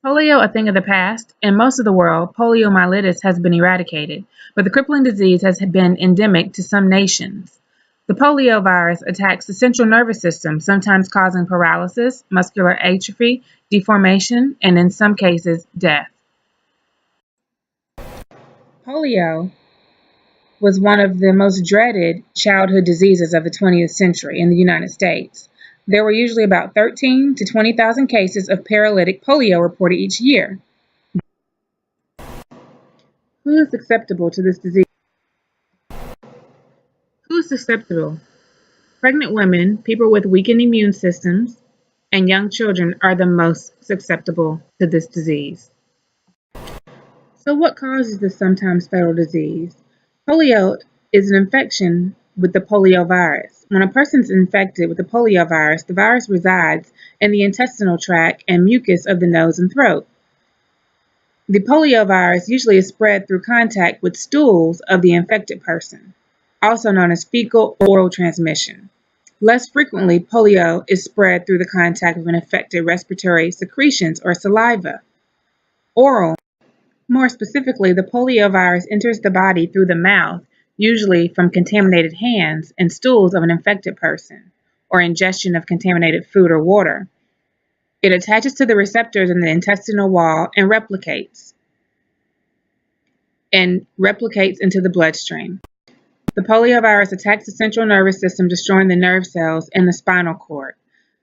Polio a thing of the past? In most of the world, poliomyelitis has been eradicated, but the crippling disease has been endemic to some nations. The poliovirus attacks the central nervous system, sometimes causing paralysis, muscular atrophy, deformation, and in some cases, death. Polio was one of the most dreaded childhood diseases of the 20th century in the United States. There were usually about 13 to 20,000 cases of paralytic polio reported each year. Who is susceptible to this disease? Who is susceptible? Pregnant women, people with weakened immune systems, and young children are the most susceptible to this disease. So what causes this sometimes fatal disease? Polio is an infection with the poliovirus. When a person is infected with the poliovirus, the virus resides in the intestinal tract and mucus of the nose and throat. The poliovirus usually is spread through contact with stools of the infected person, also known as fecal oral transmission. Less frequently, polio is spread through the contact of an infected respiratory secretions or saliva. Oral. More specifically, the poliovirus enters the body through the mouth, usually from contaminated hands and stools of an infected person, or ingestion of contaminated food or water. It attaches to the receptors in the intestinal wall and replicates into the bloodstream. The poliovirus attacks the central nervous system, destroying the nerve cells and the spinal cord.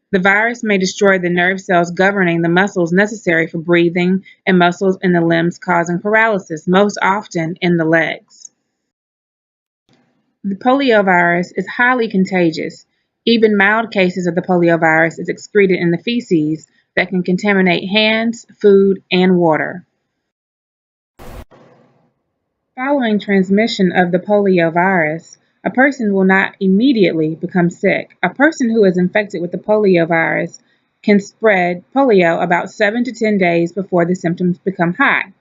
The virus may destroy the nerve cells governing the muscles necessary for breathing and muscles in the limbs, causing paralysis, most often in the legs. The poliovirus is highly contagious. Even mild cases of the poliovirus is excreted in the feces that can contaminate hands, food, and water. Following transmission of the poliovirus, a person will not immediately become sick. A person who is infected with the poliovirus can spread polio about 7 to 10 days before the symptoms become high.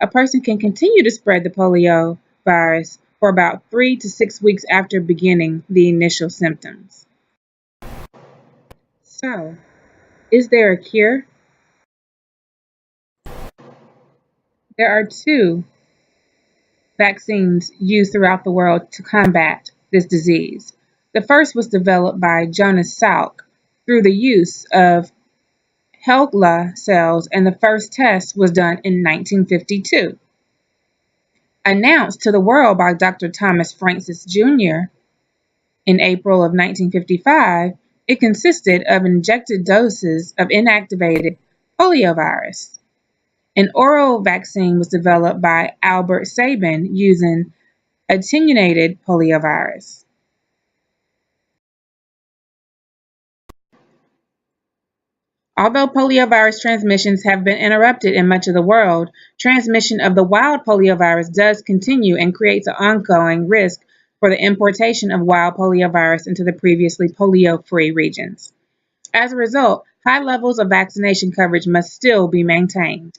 A person can continue to spread the poliovirus for about 3 to 6 weeks after beginning the initial symptoms. So, is there a cure? There are two vaccines used throughout the world to combat this disease. The first was developed by Jonas Salk through the use of HeLa cells, and the first test was done in 1952. Announced to the world by Dr. Thomas Francis Jr. in April of 1955, it consisted of injected doses of inactivated poliovirus. An oral vaccine was developed by Albert Sabin using attenuated poliovirus. Although poliovirus transmissions have been interrupted in much of the world, transmission of the wild poliovirus does continue and creates an ongoing risk for the importation of wild poliovirus into the previously polio-free regions. As a result, high levels of vaccination coverage must still be maintained.